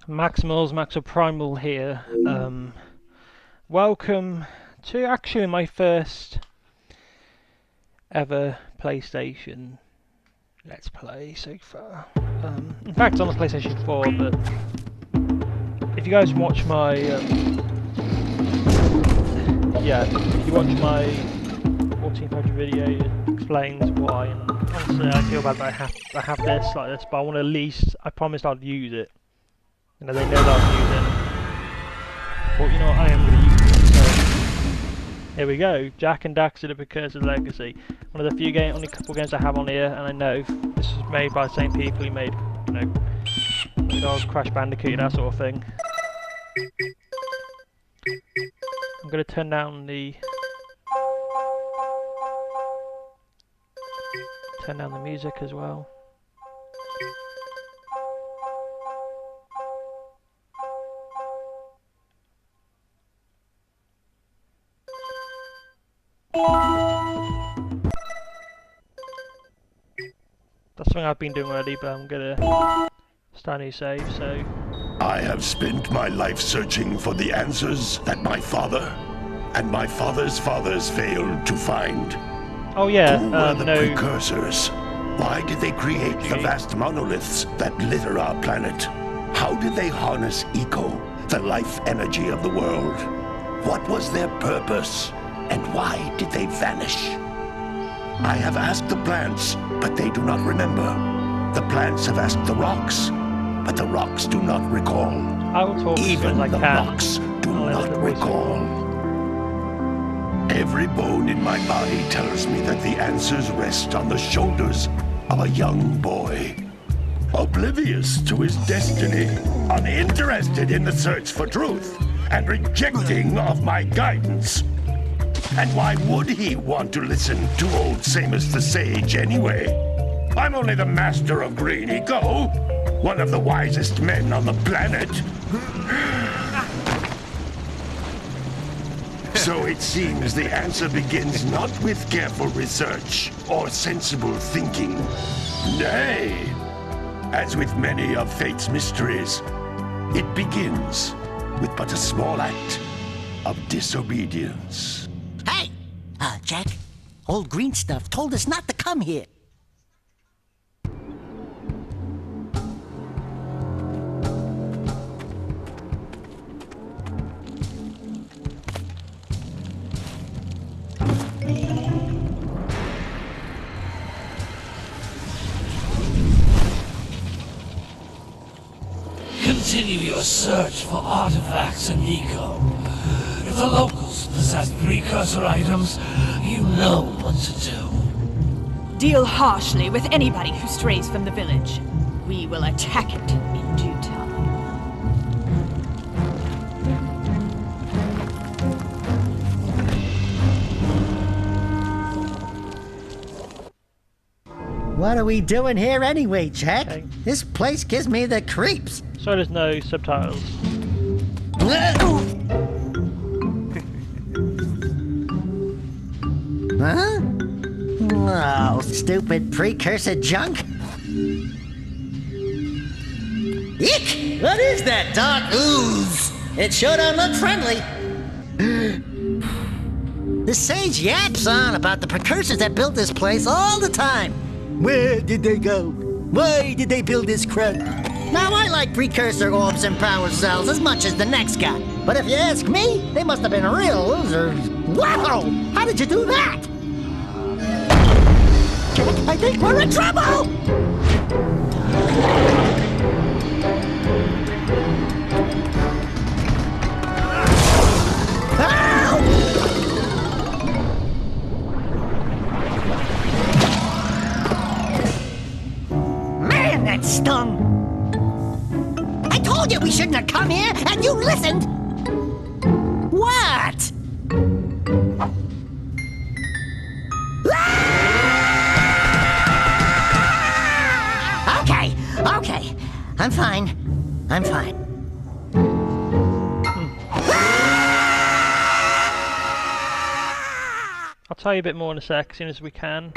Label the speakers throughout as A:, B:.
A: Maximals, Maximal Primal here. Welcome to actually my first ever PlayStation Let's Play so far. In fact, on the PlayStation 4, but if you guys watch my, if you watch my 1400 video, it explains why. And honestly, I feel bad that I have this like this, but I want to at least. I promised I'd use it. You know, they know that I'm using it. But you know what, I am going to use it. So, here we go. Jak and Daxter, the Precursor's Legacy. One of the few games, only couple games I have on here, and I know this was made by the same people who made, you know, Crash Bandicoot, that sort of thing. I'm going to turn down the music as well. That's something I've been doing already, but I'm gonna start a new save, so...
B: I have spent my life searching for the answers that my father and my father's fathers failed to find.
A: Oh yeah,
B: Who were the precursors? Why did they create the vast monoliths that litter our planet? How did they harness eco, the life energy of the world? What was their purpose? And why did they vanish? I have asked the plants, but they do not remember. The plants have asked the rocks, but the rocks do not recall.
A: I will talk
B: Even the rocks do not recall. Every bone in my body tells me that the answers rest on the shoulders of a young boy. Oblivious to his destiny, uninterested in the search for truth, and rejecting of my guidance. And why would he want to listen to old Samus the Sage anyway? I'm only the master of green eco, one of the wisest men on the planet. So it seems the answer begins not with careful research or sensible thinking. Nay, as with many of fate's mysteries, it begins with but a small act of disobedience.
C: Hey! Jak, old green stuff told us not to come here.
D: Continue your search for artifacts and eco. If the locals possess precursor items, you know what to do.
E: Deal harshly with anybody who strays from the village. We will attack it in due time.
C: What are we doing here anyway, Jak?
A: Okay.
C: This place gives me the creeps.
A: So there's no subtitles.
C: Huh? Oh, stupid precursor junk. Eek! What is that dark ooze? It sure don't look friendly. The sage yaps on about the precursors that built this place all the time. Where did they go? Why did they build this crud? Now, I like precursor orbs and power cells as much as the next guy. But if you ask me, they must have been real losers. Wow! How did you do that? I think we're in trouble! Ow! Man, that stung! I told you we shouldn't have come here, and you listened! What? Okay. I'm fine.
A: I'll tell you a bit more in a sec, as soon as we can.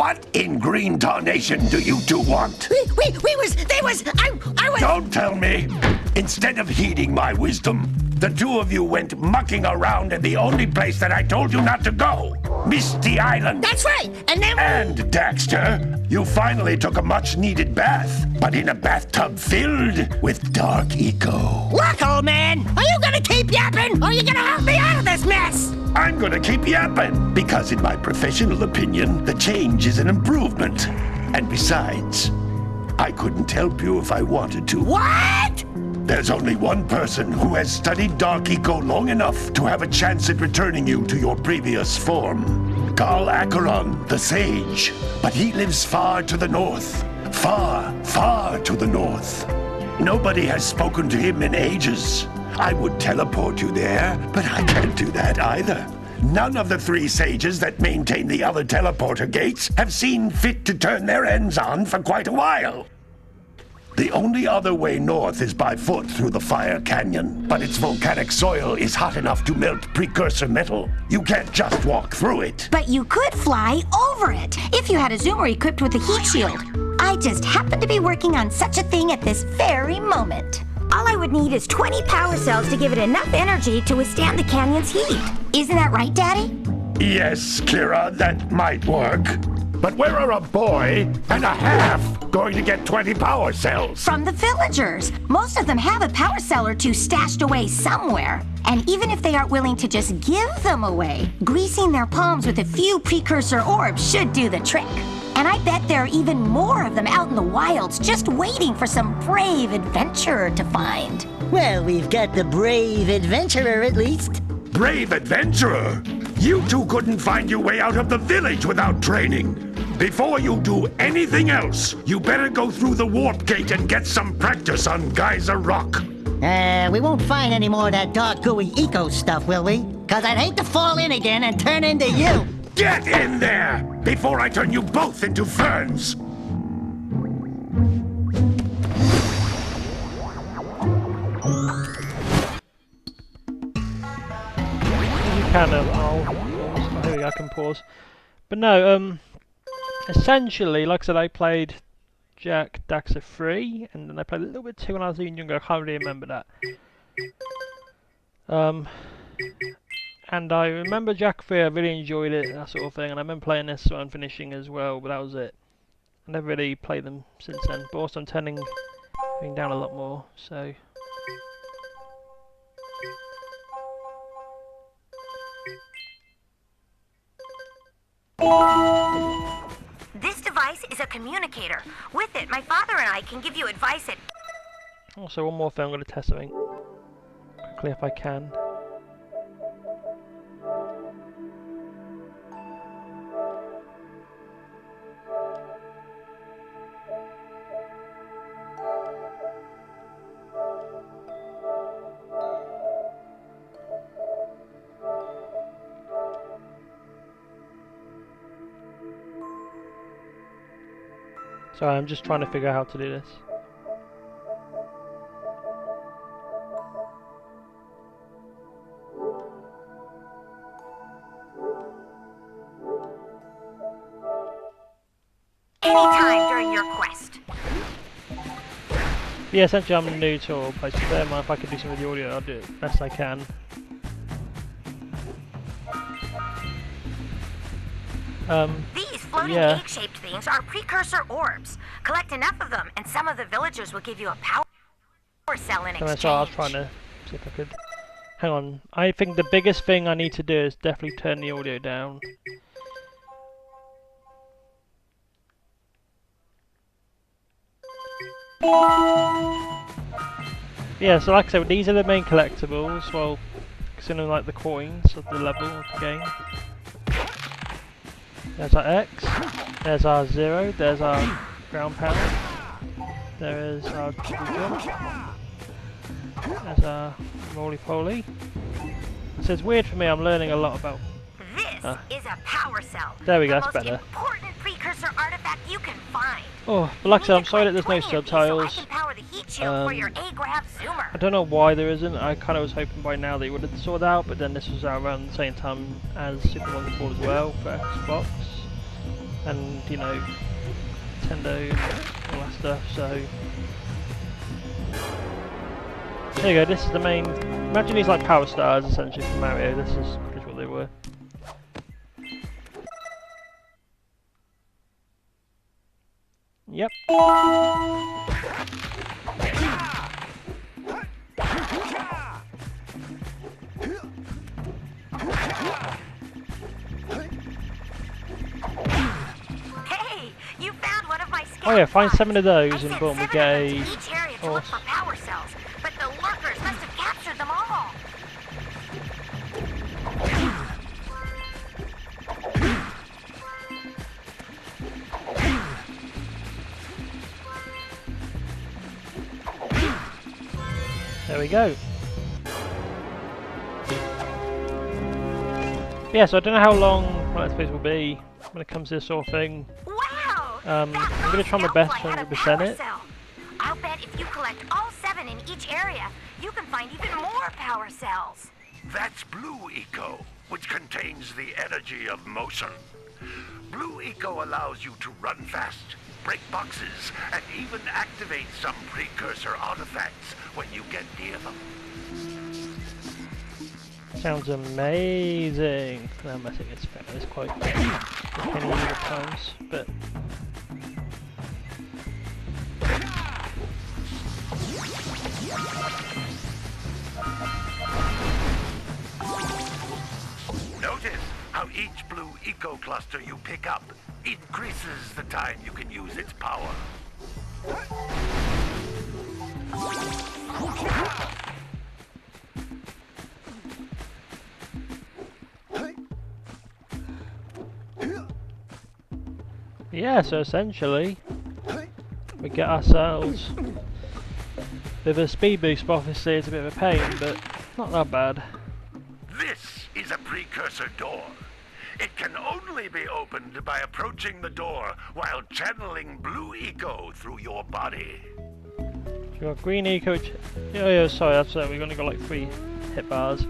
B: What in green tarnation do you two want?
C: I was...
B: Don't tell me! Instead of heeding my wisdom, the two of you went mucking around in the only place that I told you not to go! Misty Island!
C: That's right, and then...
B: And, Daxter, you finally took a much-needed bath, but in a bathtub filled with dark eco.
C: Look, old man, are you gonna keep yapping, or are you gonna help me out of this mess?
B: I'm gonna keep yapping, because in my professional opinion, the change is an improvement. And besides, I couldn't help you if I wanted to.
C: What?
B: There's only one person who has studied Dark Eco long enough to have a chance at returning you to your previous form. Carl Acheron, the Sage. But he lives far to the north. Far, far to the north. Nobody has spoken to him in ages. I would teleport you there, but I can't do that either. None of the three sages that maintain the other teleporter gates have seen fit to turn their ends on for quite a while. The only other way north is by foot through the Fire Canyon, but its volcanic soil is hot enough to melt precursor metal. You can't just walk through it.
F: But you could fly over it, if you had a zoomer equipped with a heat shield. I just happen to be working on such a thing at this very moment. All I would need is 20 power cells to give it enough energy to withstand the canyon's heat. Isn't that right, Daddy?
B: Yes, Kira, that might work. But where are a boy and a half going to get 20 power cells?
F: From the villagers. Most of them have a power cell or two stashed away somewhere. And even if they aren't willing to just give them away, greasing their palms with a few precursor orbs should do the trick. And I bet there are even more of them out in the wilds just waiting for some brave adventurer to find.
C: Well, we've got the brave adventurer at least.
B: Brave adventurer? You two couldn't find your way out of the village without training. Before you do anything else, you better go through the warp gate and get some practice on Geyser Rock.
C: We won't find any more of that dark gooey eco stuff, will we? Cause I'd hate to fall in again and turn into you.
B: Get in there before I turn you both into ferns.
A: Kind of. Oh, here we go. I can pause. But no. Essentially, like I said, I played Jak Daxter 3, and then I played a little bit 2 when I was even younger. I can't really remember that. And I remember Jak 3. I really enjoyed it, that sort of thing. And I remember playing this one, finishing as well. But that was it. I never really played them since then. But also, I'm turning down a lot more. So.
F: This device is a communicator. With it, my father and I can give you advice at...
A: Also, one more thing, I'm going to test something quickly if I can. Sorry, I'm just trying to figure out how to do this.
F: Anytime during your quest.
A: Yeah, essentially I'm new to all places. Bear in mind, if I can do something with the audio, I'll do it best I can.
F: These floating
A: yeah.
F: egg-shaped things are precursor orbs. Collect enough of them, and some of the villagers will give you a power cell in exchange.
A: So I was trying to see if I could... Hang on. I think the biggest thing I need to do is definitely turn the audio down. Yeah, so like I said, these are the main collectibles. Well, considering like the coins of the level of the game. There's our X, there's our 0, there's our ground pound, there is our triple jump, there's our roly-poly. So it's weird for me, I'm learning a lot about...
F: This is a power cell.
A: There we go,
F: the
A: that's
F: most
A: better.
F: Important precursor artifact you can find.
A: Oh, but like I said, I'm sorry that there's no subtitles.
F: So I can power the heat shield for your A-grab zoomer.
A: I don't know why there isn't. I kind of was hoping by now they would have sorted out, but then this was out around the same time as Super Monkey Ball as well for Xbox. and you know, Nintendo and all that stuff. So there you go. This is the main. Imagine these like power stars essentially from Mario. This is what they were. Yep.
F: Hey, you found one of my scouts.
A: Oh yeah, find 7 of those and
F: I
A: boom, we
F: sent
A: get
F: 7 of
A: a
F: them to each area to look for power cells, but the lurkers must have captured them all.
A: There we go. Yeah, so I don't know how long my Let's Plays will be when it comes to this sort of thing.
F: Wow!
A: I'm going to try my best to 100% it.
F: I'll bet if you collect all 7 in each area, you can find even more power cells.
B: That's Blue Eco, which contains the energy of motion. Blue Eco allows you to run fast, break boxes, and even activate some precursor artifacts when you get near them.
A: Sounds amazing. I think it's fair. It's quite repetitive at times, but
B: notice how each Blue Eco cluster you pick up increases the time you can use its power.
A: yeah, so essentially we get ourselves a bit of a speed boost, but obviously it's a bit of a pain, but not that bad.
B: This is a precursor door. It can only be opened by approaching the door while channeling Blue Eco through your body.
A: We got green eco. Oh yeah, sorry, that's we've only got like 3 hit bars.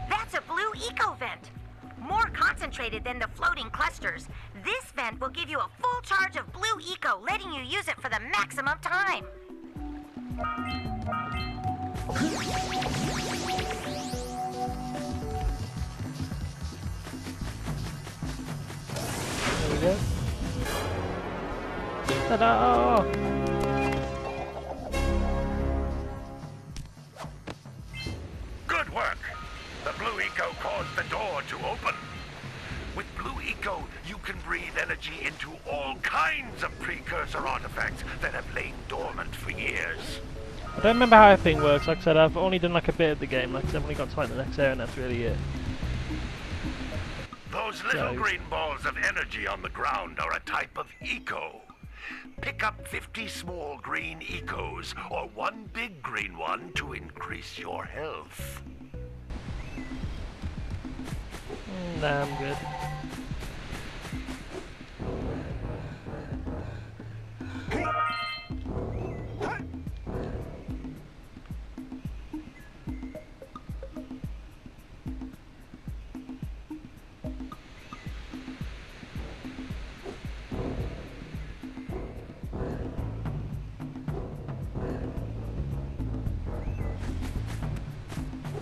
F: That's a Blue Eco vent. More concentrated than the floating clusters. This vent will give you a full charge of Blue Eco, letting you use it for the maximum time.
A: There we go. Ta-da!
B: Good work! The Blue Eco caused the door to open. With Blue Eco, you can breathe energy into all kinds of precursor artifacts that have lain dormant for years.
A: I don't remember how everything works. Like I said, I've only done like a bit of the game. Like I said, I've only got to like the next area, and that's really it.
B: Those little green balls of energy on the ground are a type of eco. Pick up 50 small green ecos, or 1 big green one to increase your health.
A: Nah, I'm good.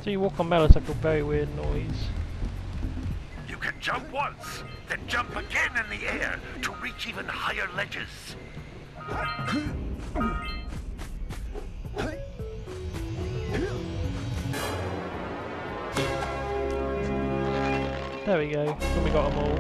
A: So you walk on metal, it's like a very weird noise.
B: You can jump once, then jump again in the air to reach even higher ledges.
A: There we go. And we got them all.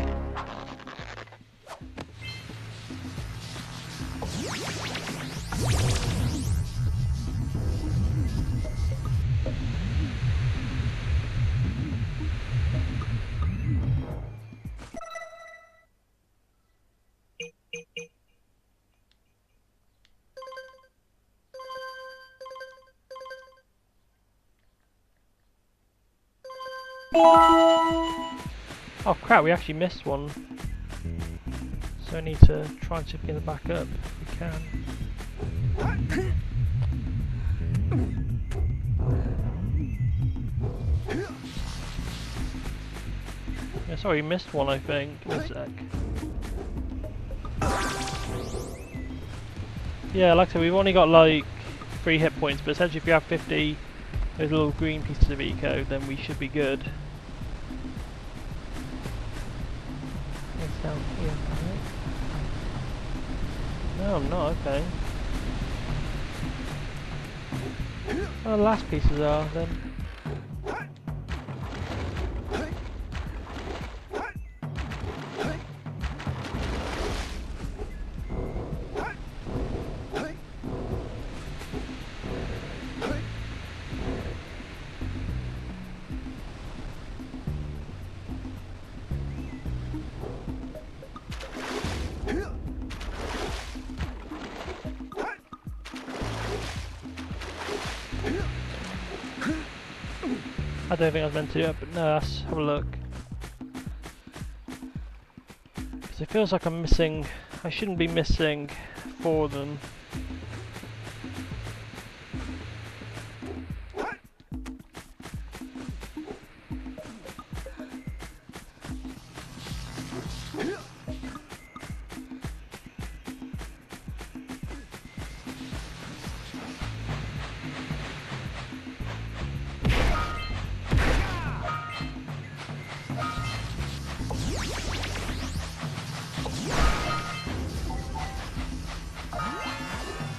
A: Oh crap, we actually missed one. So I need to try and see if we can get it back up if we can. Yeah, sorry, you missed one, I think. Give me a sec. Yeah, like I said, we've only got like 3 hit points, but essentially if you have 50 those little green pieces of eco, then we should be good. It's down here, right? No, I'm not, okay. Well, the last pieces are then. I don't think I was meant to do it, but no, let's have a look. Because it feels like I'm missing... I shouldn't be missing 4 of them.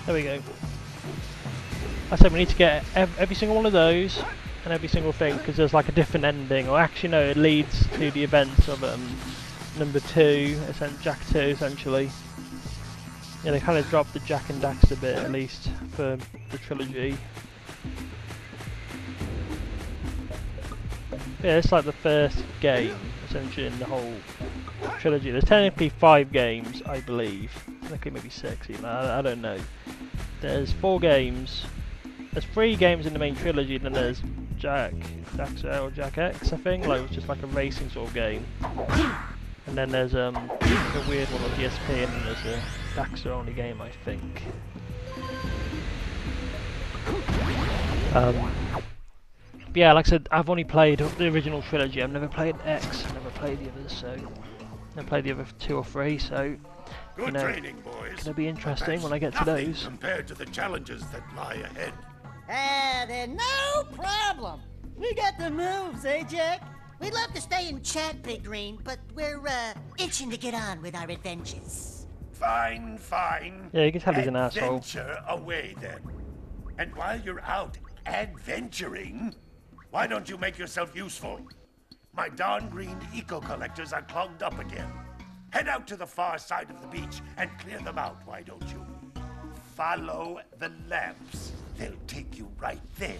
A: There we go. I said we need to get every single one of those and every single thing, because there's like a different ending, or actually no, it leads to the events of number 2, Jak 2 essentially. Yeah, they kind of dropped the Jak and Daxter bit at least for the trilogy. Yeah, it's like the first game essentially in the whole trilogy. There's technically 5 games, I believe. Technically maybe 6 even, I don't know. There's 4 games. There's 3 games in the main trilogy, then there's Jak, Daxter or Jak X, I think, like it's just like a racing sort of game. And then there's a weird one on PSP, and then there's a Daxter only game, I think. But yeah, like I said, I've only played the original trilogy. I've never played X, I've never played the others, so never played the other 2 or 3, so
B: Good training, boys.
A: It's gonna be interesting when I get to those.
B: Compared to the challenges that lie ahead.
C: Then no problem. We got the moves, eh, Jak? We'd love to stay and chat, Big Green, but we're itching to get on with our adventures.
B: Fine, fine.
A: Yeah, you can tell he's an asshole.
B: Adventure away then. And while you're out adventuring, why don't you make yourself useful? My darn green eco-collectors are clogged up again. Head out to the far side of the beach and clear them out, why don't you? Follow the lamps. They'll take you right there.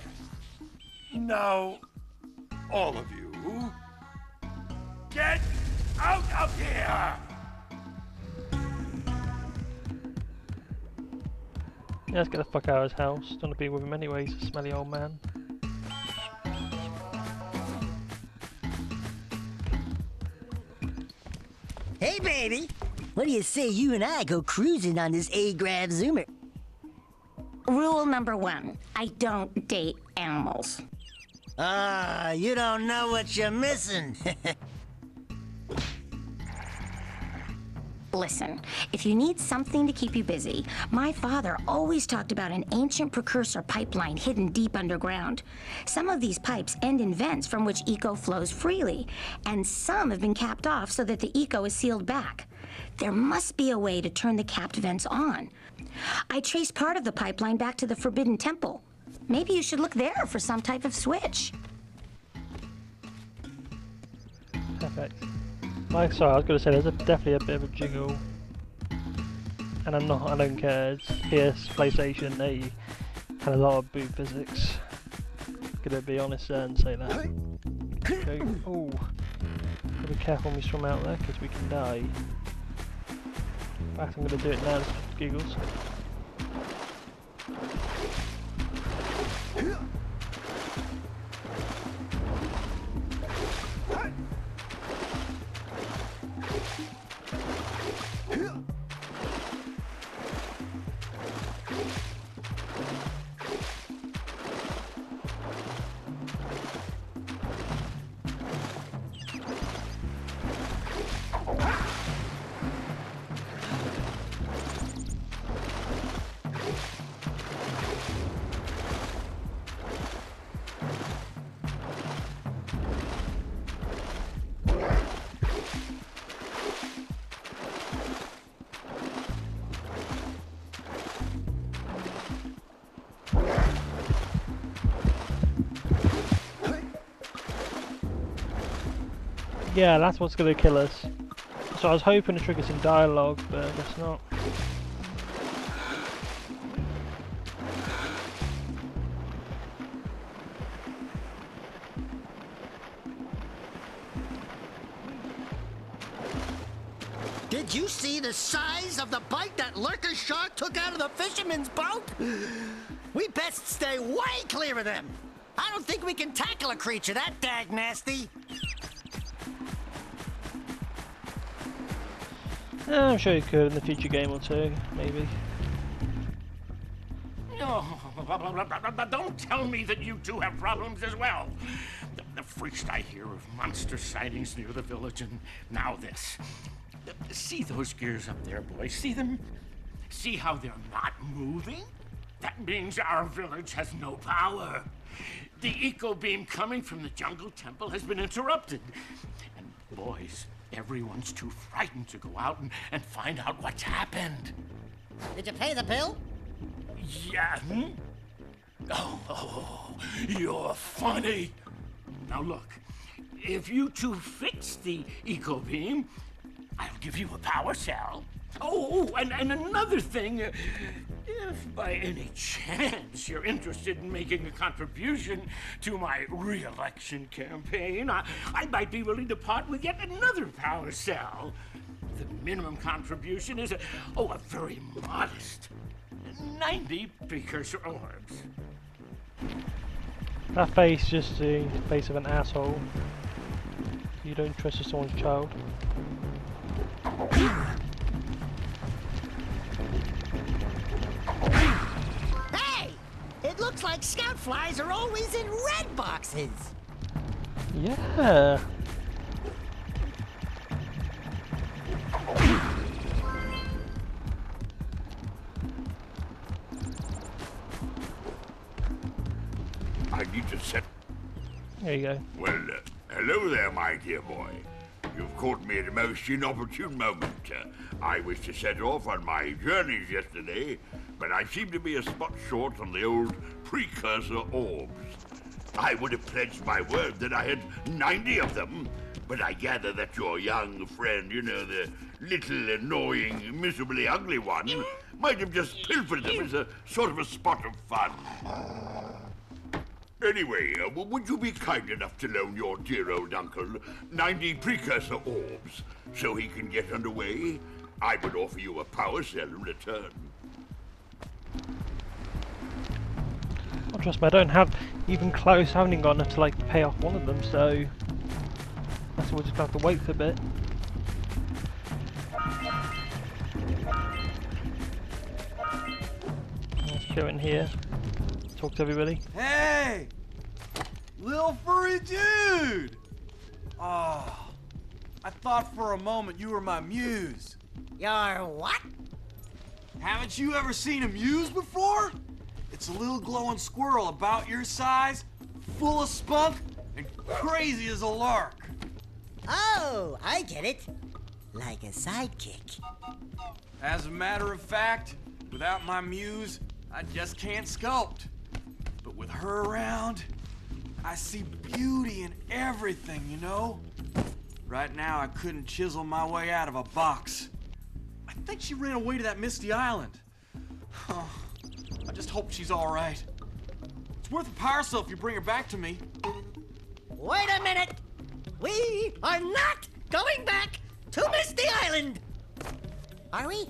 B: Now, all of you, get out of here!
A: Yeah, let's get the fuck out of his house. Don't want to be with him anyway, he's a smelly old man.
C: Hey, baby. What do you say you and I go cruising on this A-Grav Zoomer?
F: Rule number 1, I don't date animals.
C: Ah, you don't know what you're missing.
F: Listen, if you need something to keep you busy, my father always talked about an ancient precursor pipeline hidden deep underground. Some of these pipes end in vents from which eco flows freely, and some have been capped off so that the eco is sealed back. There must be a way to turn the capped vents on. I traced part of the pipeline back to the Forbidden Temple. Maybe you should look there for some type of switch.
A: Perfect. Like, sorry, I was going to say there's definitely a bit of a jiggle, and I don't care. It's PS, PlayStation, they had a lot of boot physics. Gonna be honest there and say that. Okay. Oh, gotta be careful when we swim out there because we can die. In fact, I'm gonna do it now just for giggles. Yeah, that's what's gonna kill us. So I was hoping to trigger some dialogue, but I guess not.
C: Did you see the size of the bite that lurker shark took out of the fisherman's boat? We best stay way clear of them. I don't think we can tackle a creature that dag nasty.
A: I'm sure you could in the future game or two, maybe.
B: No, don't tell me that you two have problems as well. The first I hear of monster sightings near the village, and now this. See those gears up there, boys? See them? See how they're not moving? That means our village has no power. The eco beam coming from the jungle temple has been interrupted. And boys, everyone's too frightened to go out and find out what's happened.
C: Did you pay the bill?
B: Yeah. Oh, you're funny. Now look, if you two fix the eco beam, I'll give you a power cell. Oh, and another thing, if by any chance you're interested in making a contribution to my re-election campaign, I might be willing to part with yet another power cell. The minimum contribution is a very modest 90 precursor orbs.
A: That face is just the face of an asshole. You don't trust someone's child.
C: Hey! It looks like scout flies are always in red boxes.
A: Yeah.
B: I need to set...
A: There you go.
B: Well, hello there, my dear boy. You've caught me at a most inopportune moment. I was to set off on my journeys yesterday, but I seem to be a spot short on the old precursor orbs. I would have pledged my word that I had 90 of them, but I gather that your young friend, you know, the little annoying, miserably ugly one, might have just pilfered them as a sort of a spot of fun. Anyway, would you be kind enough to loan your dear old uncle 90 precursor orbs so he can get underway? I would offer you a power cell in return.
A: Well, trust me, I don't have even close. I haven't even got enough to like pay off one of them, so I guess we'll just have to wait for a bit. Let's go in here. Talk to everybody.
G: Hey! Little furry dude! Oh, I thought for a moment you were my muse.
C: Your what?
G: Haven't you ever seen a muse before? It's a little glowing squirrel about your size, full of spunk, and crazy as a lark.
C: Oh, I get it. Like a sidekick.
G: As a matter of fact, without my muse, I just can't sculpt. But with her around, I see beauty in everything, you know? Right now, I couldn't chisel my way out of a box. I think she ran away to that misty island. I just hope she's all right. It's worth a power cell if you bring her back to me.
C: Wait a minute! We are not going back to Misty Island! Are we?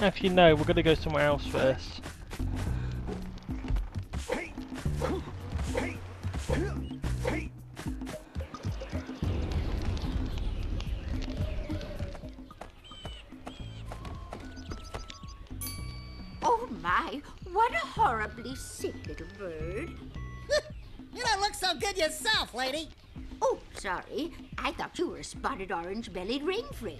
A: If you know, we're going to go somewhere else first.
H: Oh my, what a horribly sick little bird.
C: You don't look so good yourself, lady.
H: Oh, sorry. I thought you were a spotted orange-bellied rain friend.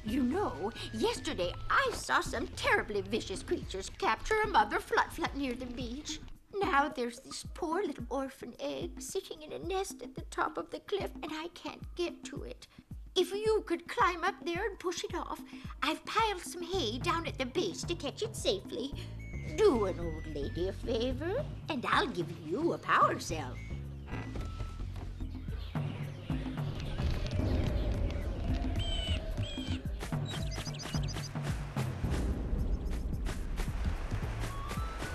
H: You know, yesterday I saw some terribly vicious creatures capture a mother flut near the beach. Now there's this poor little orphan egg sitting in a nest at the top of the cliff, and I can't get to it. If you could climb up there and push it off, I've piled some hay down at the base to catch it safely. Do an old lady a favor, and I'll give you a power cell.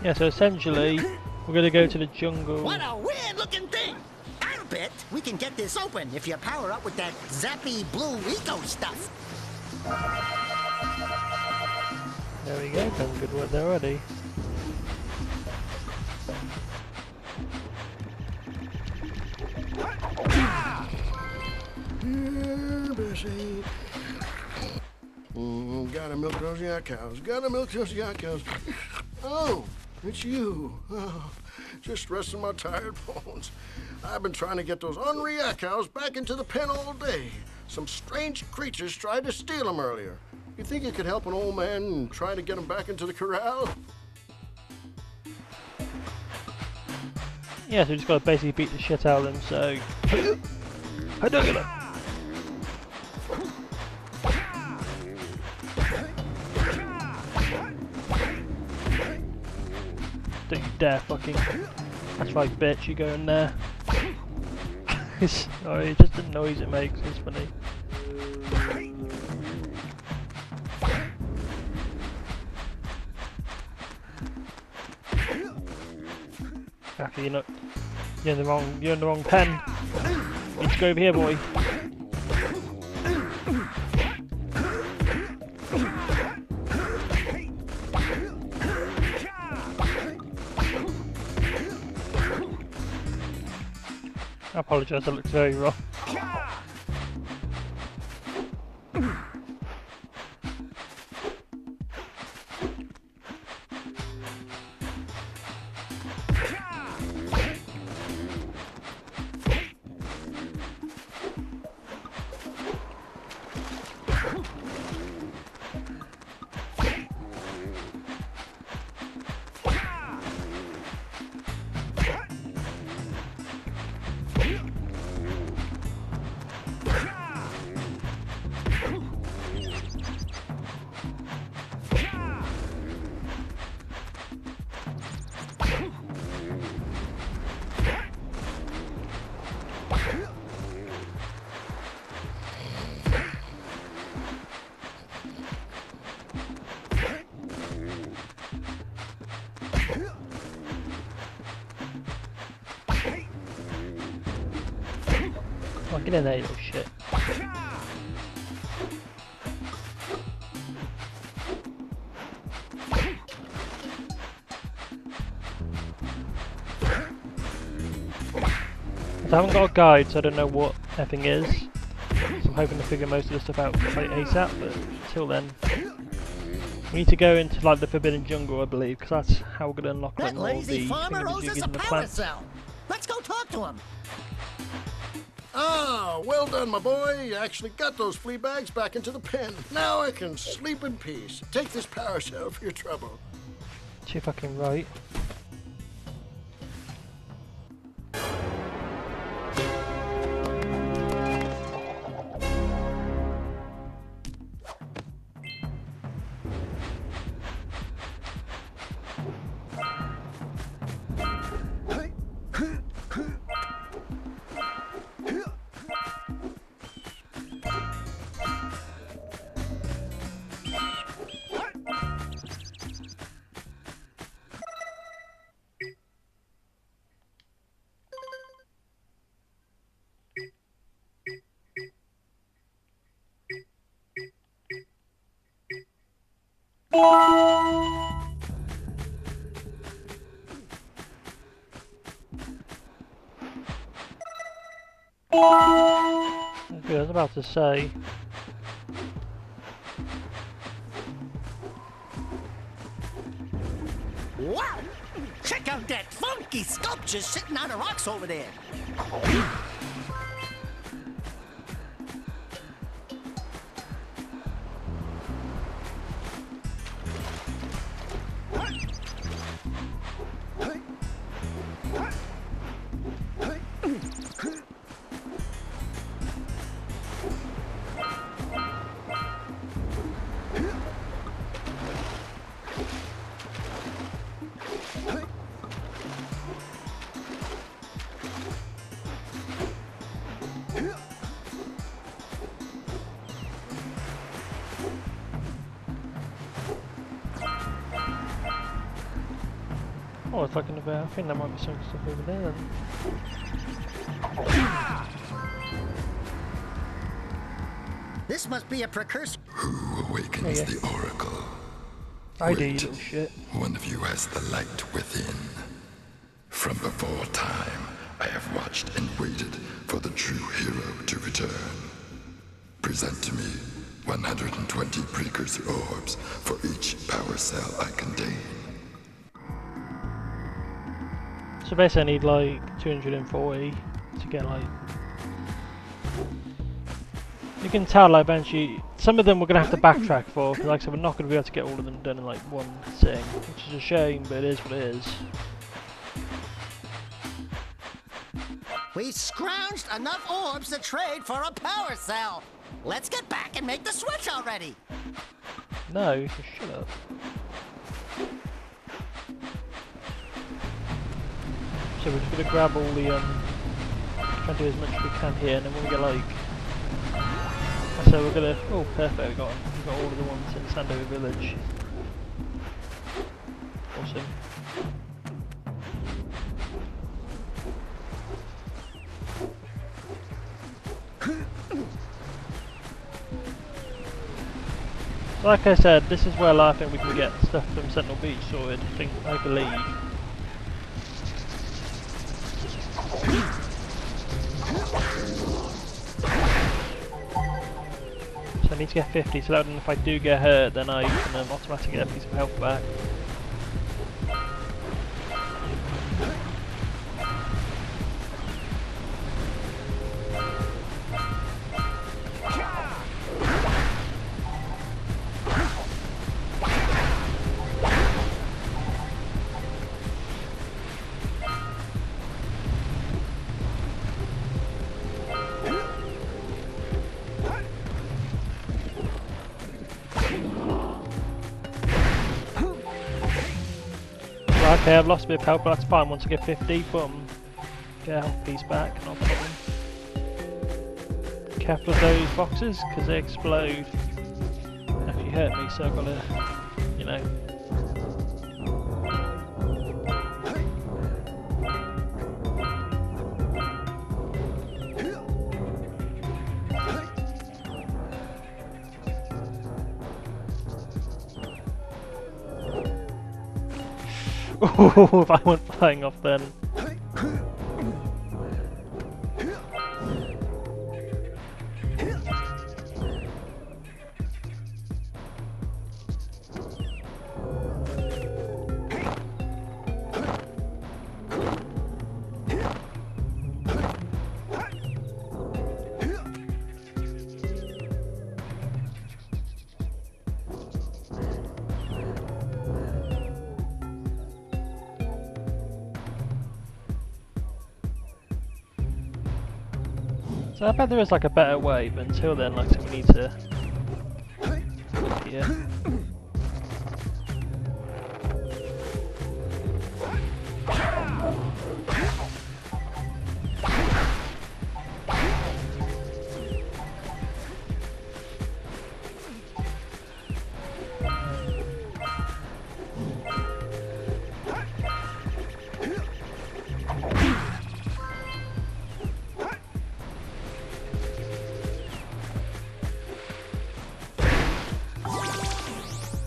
A: Yeah, so essentially, we're gonna go to the jungle.
C: What a weird-looking thing! I'll bet we can get this open if you power up with that zappy blue eco stuff.
A: There we go, done good work there already.
I: Bessie. Gotta milk those yak cows. Gotta milk those yak cows. Oh, it's you. Oh, just resting my tired bones. I've been trying to get those ornery yak cows back into the pen all day. Some strange creatures tried to steal them earlier. You think you could help an old man and try to get them back into the corral?
A: Yeah, so we just gotta basically beat the shit out of them, so... I don't get it! Don't you dare fucking... That's right, bitch, you go in there. Sorry, just the noise it makes is funny. Actually, you're in the wrong pen. You need to go over here, boy. I apologise, that looks very rough. Oh, get in there, you little shit. I haven't got a guide, so I don't know what effing is. So I'm hoping to figure most of the stuff out like ASAP, but until then... We need to go into like the Forbidden Jungle, I believe, because that's how we're going to unlock like,
C: That
A: all the
C: lazy farmer owes us
A: thingamajiggies
C: a
A: and the
C: power
A: plants.
C: cell. Let's go talk to him.
I: Ah, well done, my boy. You actually got those flea bags back into the pen. Now I can sleep in peace. Take this power cell for your trouble.
A: You're fucking right. Okay, I was about to say.
C: Wow! Check out that funky sculpture sitting on the rocks over there.
A: Oh, it's like another. I think there might be some stuff over there then.
C: This must be a precursor.
J: Who awakens the oracle?
A: I do, you
J: Wait,
A: little shit.
J: one of you has the light within. From before time, I have watched and waited for the true hero to return. Present to me 120 precursor orbs for each power cell I contain.
A: So basically I need like 240 to get like... You can tell like eventually, some of them we're going to have to backtrack for, because like I said, we're not going to be able to get all of them done in like one sitting, which is a shame, but it is what it is.
C: We scrounged enough orbs to trade for a power cell. Let's get back and make the switch already.
A: No, shut up. So we're just going to grab all the, try and do as much as we can here, and then when we get like... So we're going to... Oh, perfect, we've got all of the ones in Sandover Village. Awesome. Like I said, this is where I think we can get stuff from Sentinel Beach sorted, I believe. So I need to get 50, so that if I do get hurt, then I can automatically get a piece of health back. Okay, I've lost a bit of health, but that's fine. Once I get 50, boom, get a health piece back, no problem. Careful of those boxes, because they explode. They actually hurt me, so I've got to, you know. Oh, if I went flying off then. So I bet there is like a better way, but until then, like I said, we need to... Yeah.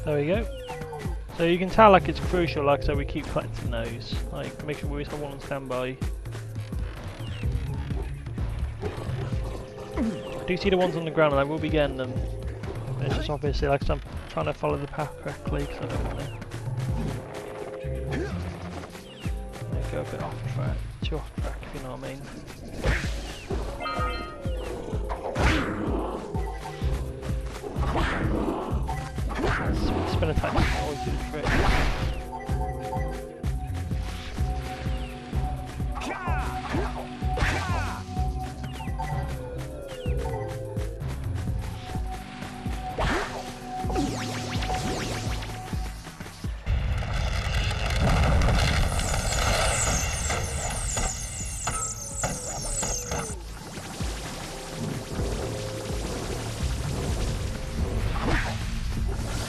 A: There we go. So you can tell like it's crucial, like I said, we keep collecting those. Like make sure we always have one on standby. I do see the ones on the ground and I will be getting them. It's just obviously like I'm trying to follow the path correctly because I don't want to go a bit off track, too off track if you know what I mean. Spin attack can always do the trick.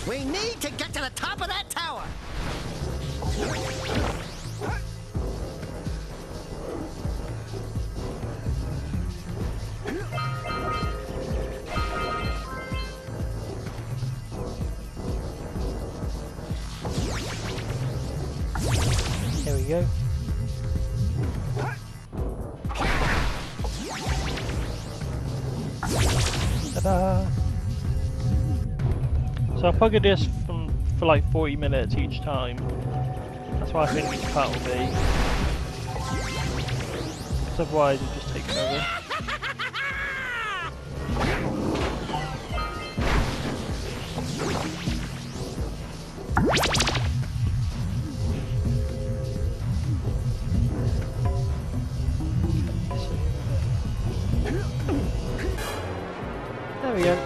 C: We need to get to the top of that tower.
A: Ta-da! So I'll probably do this for like 40 minutes each time. That's what I think each part will be. Because otherwise it'll just take forever. There we go.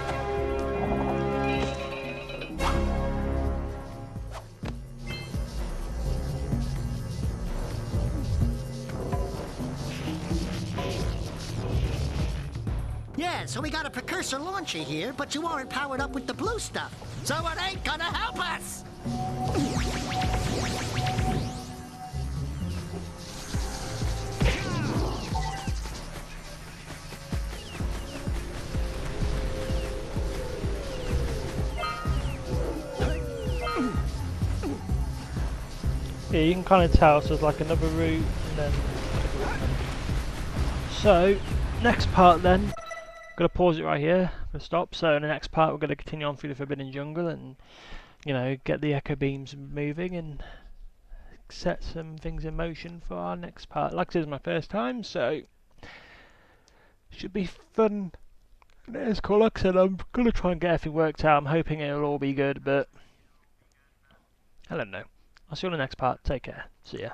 C: Yeah, so we got a precursor launcher here, but you aren't powered up with the blue stuff. So it ain't gonna help us!
A: Yeah, you can kind of tell, so there's like another route, and then... So, next part then, I'm going to pause it right here, for stop. So in the next part we're going to continue on through the Forbidden Jungle and, you know, get the echo beams moving and set some things in motion for our next part. Like I said, it's my first time, so should be fun. It's cool. Like I said, I'm going to try and get everything worked out. I'm hoping it'll all be good, but I don't know. I'll see you on the next part. Take care. See ya.